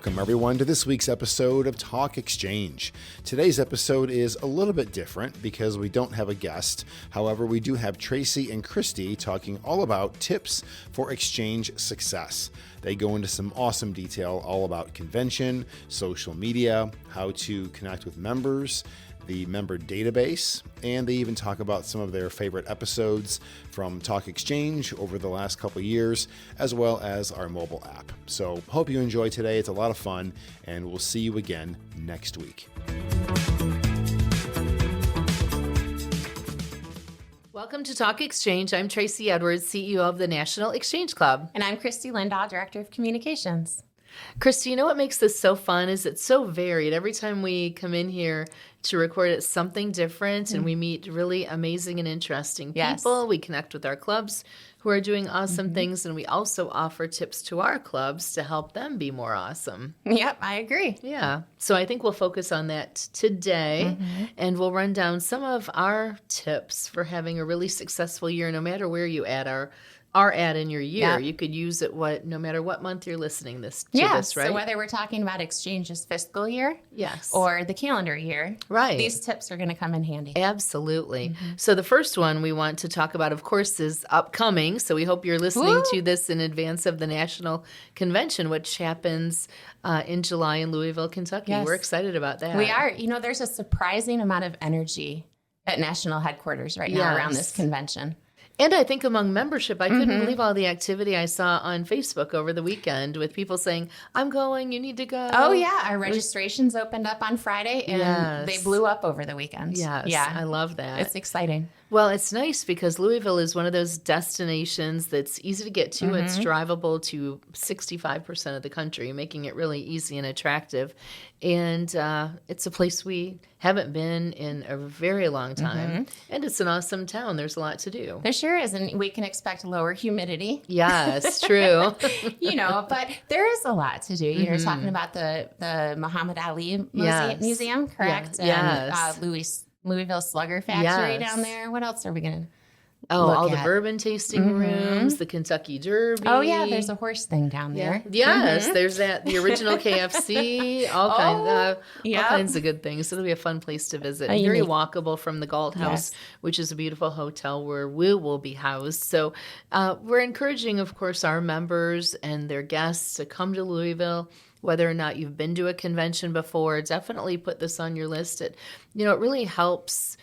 Welcome, everyone, to this week's episode of Talk Exchange. Today's episode is a little bit different because we don't have a guest. However, we do have Tracey and Kristie talking all about tips for exchange success. They go into some awesome detail all about convention, social media, how to connect with members, the member database, and they even talk about some of their favorite episodes from Talk Exchange over the last couple of years, as well as our mobile app. So hope you enjoy today. It's a lot of fun, and we'll see you again next week. Welcome to Talk Exchange. I'm Tracey Edwards, CEO of the National Exchange Club. And I'm Kristie Lindahl, Director of Communications. Kristie, you know what makes this so fun is it's so varied. Every time we come in here to record, it's something different, and we meet really amazing and interesting people. We connect with our clubs who are doing awesome things, and we also offer tips to our clubs to help them be more awesome. Yep, I agree. Yeah. So I think we'll focus on that today, and we'll run down some of our tips for having a really successful year, no matter where you are at in your year. Yep. You could use it no matter what month you're listening to this, right? So whether we're talking about exchange's fiscal year Yes. or the calendar year, Right. these tips are going to come in handy. Absolutely. So the first one we want to talk about, of course, is upcoming. So we hope you're listening to this in advance of the National Convention, which happens in July in Louisville, Kentucky. Yes. We're excited about that. We are. You know, there's a surprising amount of energy at national headquarters right now around this convention. And I think among membership, I couldn't believe all the activity I saw on Facebook over the weekend with people saying, I'm going, you need to go. Oh, yeah. Our registrations opened up on Friday, and they blew up over the weekend. Yes, Yeah. I love that. It's exciting. Well, it's nice because Louisville is one of those destinations that's easy to get to. It's drivable to 65% of the country, making it really easy and attractive. And it's a place we haven't been in a very long time. And it's an awesome town. There's a lot to do. There sure is, and we can expect lower humidity. Yes, true. But there is a lot to do. You're talking about the Muhammad Ali Museum, correct? Yeah. And Louisville Slugger Factory down there. What else are we going to all the bourbon tasting rooms, the Kentucky Derby. Oh, yeah, there's a horse thing down there. Yes, there's the original KFC, all kinds of good things. It'll be a fun place to visit. Very walkable from the Galt House, which is a beautiful hotel where we will be housed. So we're encouraging, of course, our members and their guests to come to Louisville. Whether or not you've been to a convention before, definitely put this on your list. It really helps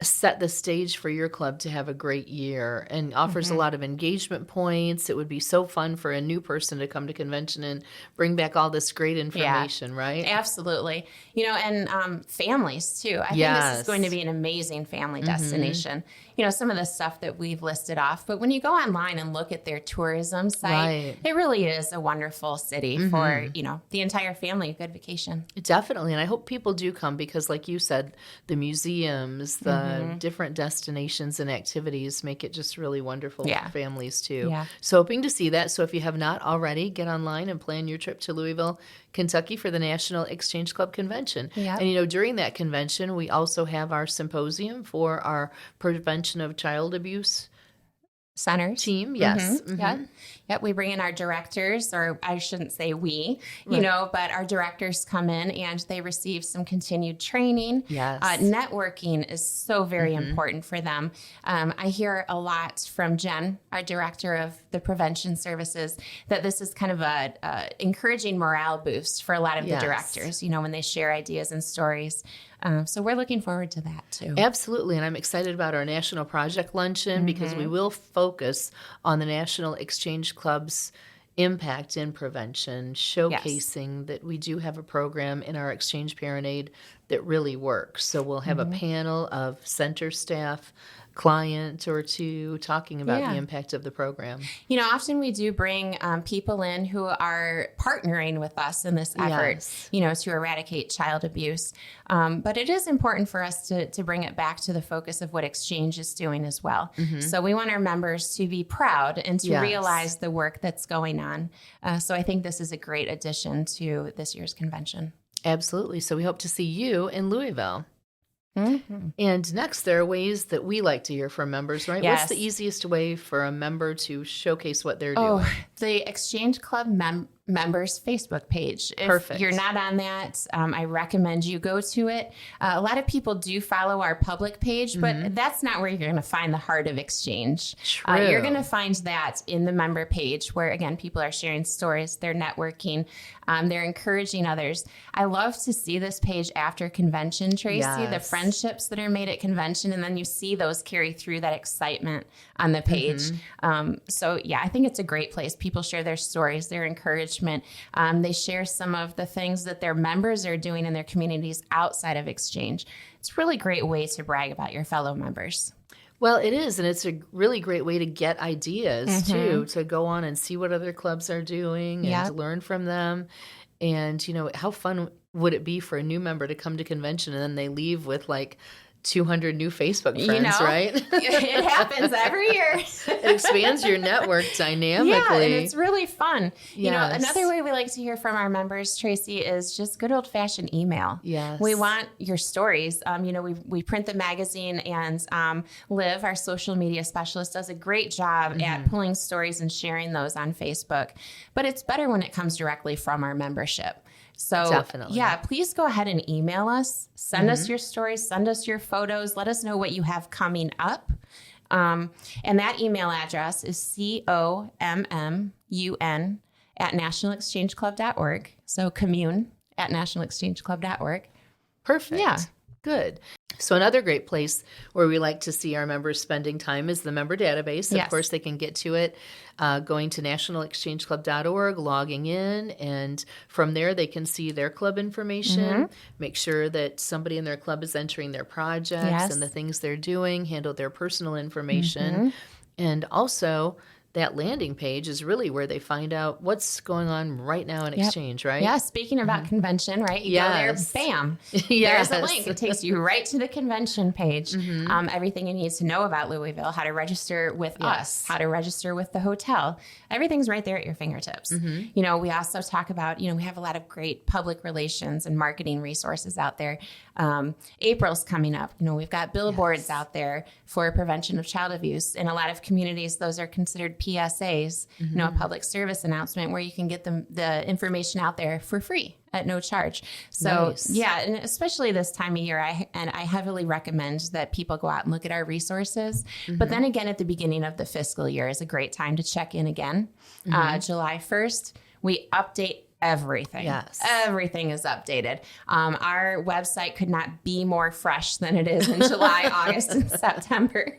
set the stage for your club to have a great year and offers a lot of engagement points. It would be so fun for a new person to come to convention and bring back all this great information, right? Absolutely. And families too. I think this is going to be an amazing family destination. Some of the stuff that we've listed off, but when you go online and look at their tourism site, it really is a wonderful city for, the entire family, a good vacation. Definitely. And I hope people do come because like you said, the museums, the different destinations and activities make it just really wonderful for families too. Yeah. So hoping to see that. So if you have not already, get online and plan your trip to Louisville, Kentucky for the National Exchange Club Convention. Yep. And during that convention, we also have our symposium for our prevention of child abuse center team. Yes. Yep. We bring in our directors, or I shouldn't say we, but our directors come in and they receive some continued training. Yes. Networking is so very important for them. I hear a lot from Jen, our director of the prevention services, that this is kind of a encouraging morale boost for a lot of the directors, when they share ideas and stories. So we're looking forward to that too. Absolutely. And I'm excited about our National Project Luncheon because we will focus on the National Exchange Club's impact in prevention, showcasing that we do have a program in our Exchange Parent Aid that really works. So we'll have a panel of center staff, client or two talking about the impact of the program. Often we do bring people in who are partnering with us in this effort, to eradicate child abuse. But it is important for us to bring it back to the focus of what Exchange is doing as well. So we want our members to be proud and to realize the work that's going on. So I think this is a great addition to this year's convention. Absolutely. So we hope to see you in Louisville. And next, there are ways that we like to hear from members, right? Yes. What's the easiest way for a member to showcase what they're doing? The Exchange Club members Facebook page. If Perfect. you're not on that, I recommend you go to it. A lot of people do follow our public page, but that's not where you're going to find the heart of Exchange. True. You're going to find that in the member page where, again, people are sharing stories, they're networking, they're encouraging others. I love to see this page after convention, Tracy, the friendships that are made at convention, and then you see those carry through that excitement on the page. So yeah, I think it's a great place. People share their stories, their encouragement. They share some of the things that their members are doing in their communities outside of Exchange. It's a really great way to brag about your fellow members. Well, it is, and it's a really great way to get ideas, too, to go on and see what other clubs are doing and to learn from them. And, you know, how fun would it be for a new member to come to convention and then they leave with, like, 200 new Facebook friends, right? It happens every year. It expands your network dynamically. Yeah, and it's really fun. Yes. You know, another way we like to hear from our members, Tracy, is just good old-fashioned email. Yes. We want your stories. You know, we print the magazine, and Liv, our social media specialist, does a great job at pulling stories and sharing those on Facebook. But it's better when it comes directly from our membership. So definitely. Yeah, please go ahead and email us. Send us your stories. Send us your photos. Let us know what you have coming up. And that email address is commun@nationalexchangeclub.org. So commune@nationalexchangeclub.org. Perfect. Yeah. Good. So another great place where we like to see our members spending time is the member database. Yes. Of course, they can get to it going to nationalexchangeclub.org, logging in, and from there they can see their club information, make sure that somebody in their club is entering their projects and the things they're doing, handle their personal information, and also that landing page is really where they find out what's going on right now in Exchange, right? Yeah, speaking about convention, right? You go there, bam. There's a link. It takes you right to the convention page. Everything you need to know about Louisville, how to register with us, how to register with the hotel. Everything's right there at your fingertips. You know, we also talk about, you know, we have a lot of great public relations and marketing resources out there. April's coming up. You know, we've got billboards out there for prevention of child abuse. In a lot of communities, those are considered PSAs, you know, a public service announcement where you can get the information out there for free at no charge. So yeah, and especially this time of year, I heavily recommend that people go out and look at our resources. But then again, at the beginning of the fiscal year is a great time to check in again. July 1st, we update everything. Yes. Everything is updated. Our website could not be more fresh than it is in July, August, and September.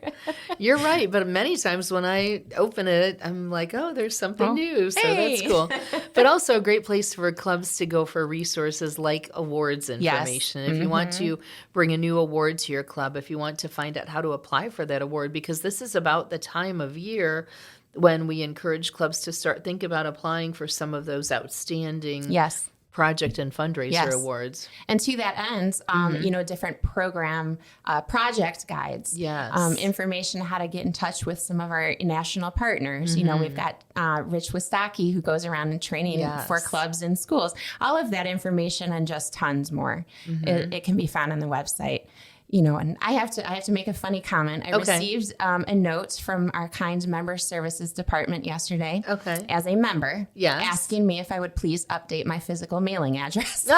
You're right. But many times when I open it, I'm like, oh, there's something new. So that's cool. But also a great place for clubs to go for resources like awards information. If you want to bring a new award to your club, if you want to find out how to apply for that award, because this is about the time of year when we encourage clubs to start thinking about applying for some of those outstanding project and fundraiser awards. And to that end, you know, different program project guides, information how to get in touch with some of our national partners. You know, we've got Rich Wistocki who goes around and training for clubs in schools. All of that information and just tons more. It can be found on the website. You know, and I have to make a funny comment. I received a note from our kind member services department yesterday as a member asking me if I would please update my physical mailing address. So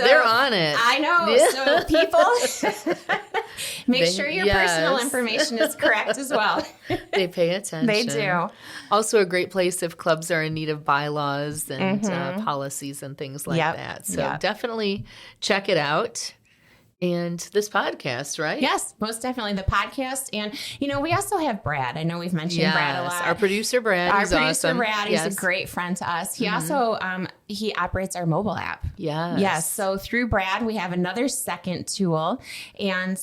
they're on it. I know. So people, make sure your personal information is correct as well. They pay attention. They do. Also a great place if clubs are in need of bylaws and policies and things like that. So definitely check it out. And this podcast, right? Yes, most definitely. The podcast. And, you know, we also have Brad. I know we've mentioned Brad a lot. Our producer, Brad. Our producer, awesome. Brad. He's a great friend to us. He also, he operates our mobile app. Yes. So through Brad, we have another second tool. And,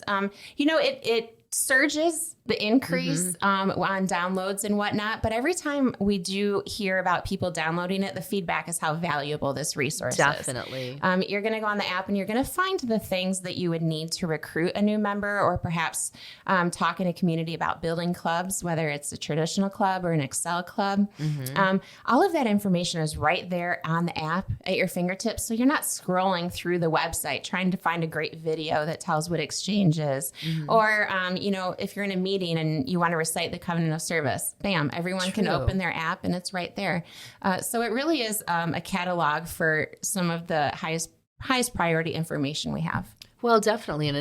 you know, it surges the increase on downloads and whatnot. But every time we do hear about people downloading it, the feedback is how valuable this resource is. Definitely. You're going to go on the app and you're going to find the things that you would need to recruit a new member or perhaps talk in a community about building clubs, whether it's a traditional club or an Excel club. All of that information is right there on the app at your fingertips. So you're not scrolling through the website trying to find a great video that tells what Exchange is. Or, if you're in a meeting and you want to recite the covenant of service, bam, everyone can open their app and it's right there. So it really is a catalog for some of the highest priority information we have. Well, definitely. And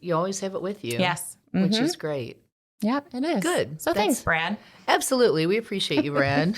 you always have it with you. Yes. Which is great. Yeah, it is. Good. So thanks, Brad. Absolutely. We appreciate you, Brad.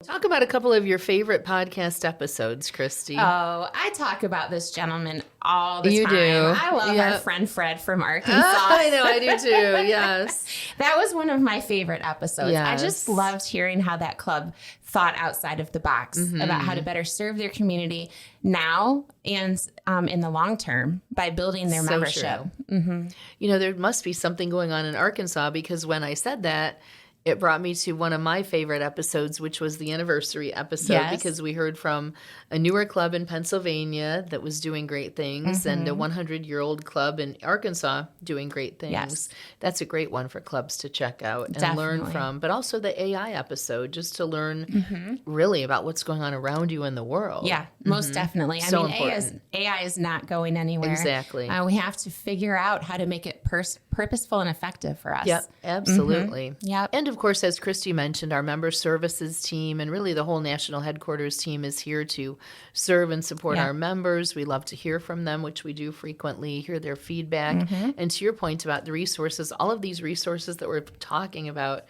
Talk about a couple of your favorite podcast episodes, Kristie. Oh, I talk about this gentleman all the time. You do. I love our friend Fred from Arkansas. I know, I do too. Yes. That was one of my favorite episodes. Yes. I just loved hearing how that club thought outside of the box about how to better serve their community now and in the long term by building their membership. There must be something going on in Arkansas, because when I said that, it brought me to one of my favorite episodes, which was the anniversary episode, because we heard from a newer club in Pennsylvania that was doing great things and a 100-year-old club in Arkansas doing great things. Yes. That's a great one for clubs to check out and learn from. But also the AI episode, just to learn really about what's going on around you in the world. Yeah, most definitely. AI is not going anywhere. Exactly. We have to figure out how to make it purposeful and effective for us. Yep, absolutely. Yep. And of course, as Kristie mentioned, our member services team and really the whole national headquarters team is here to serve and support our members. We love to hear from them, which we do frequently, hear their feedback. And to your point about the resources, all of these resources that we're talking about,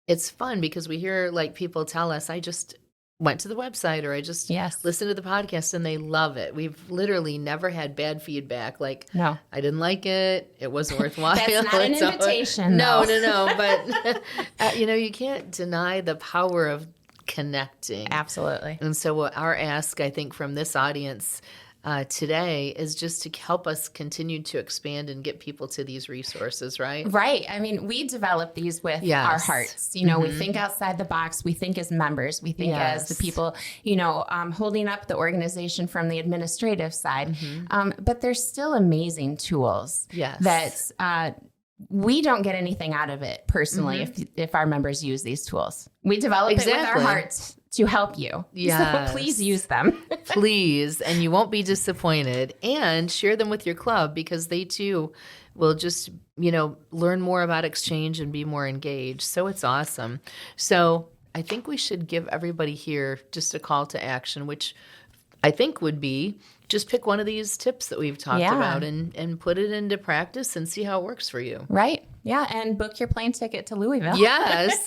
it's fun because we hear people tell us, I just went to the website or I just listened to the podcast and they love it. We've literally never had bad feedback. No. I didn't like it. It wasn't worthwhile. That's not an invitation. No. But, you can't deny the power of connecting. Absolutely. And so our ask, I think, from this audience today is just to help us continue to expand and get people to these resources, right? Right. I mean, we develop these with our hearts. We think outside the box. We think as members. We think as the people, holding up the organization from the administrative side. But there's still amazing tools that we don't get anything out of it personally if our members use these tools. We develop it with our hearts to help you. So please use them. Please. And you won't be disappointed. And share them with your club because they too will just, learn more about Exchange and be more engaged. So it's awesome. So I think we should give everybody here just a call to action, which I think would be just pick one of these tips that we've talked about and put it into practice and see how it works for you. Right. Yeah. And book your plane ticket to Louisville. Yes.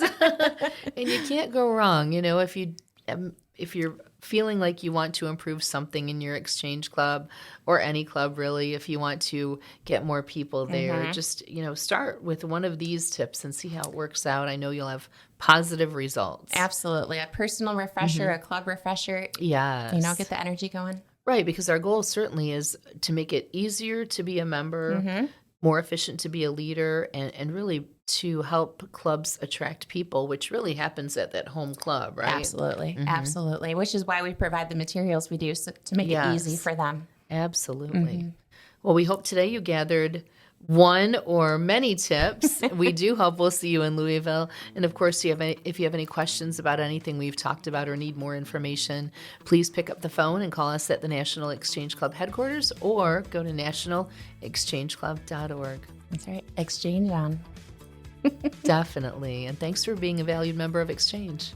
And you can't go wrong. If you're feeling like you want to improve something in your Exchange club or any club, really, if you want to get more people there, just, start with one of these tips and see how it works out. I know you'll have positive results. Absolutely. A personal refresher, a club refresher. Yes. Get the energy going. Right, because our goal certainly is to make it easier to be a member, more efficient to be a leader, and really to help clubs attract people, which really happens at that home club, right? Absolutely, absolutely, which is why we provide the materials we do to make it easy for them. Absolutely. Well, we hope today you gathered one or many tips. We do hope we'll see you in Louisville. And of course, if you have any questions about anything we've talked about or need more information, please pick up the phone and call us at the National Exchange Club headquarters or go to nationalexchangeclub.org. That's right. Exchange on. Definitely. And thanks for being a valued member of Exchange.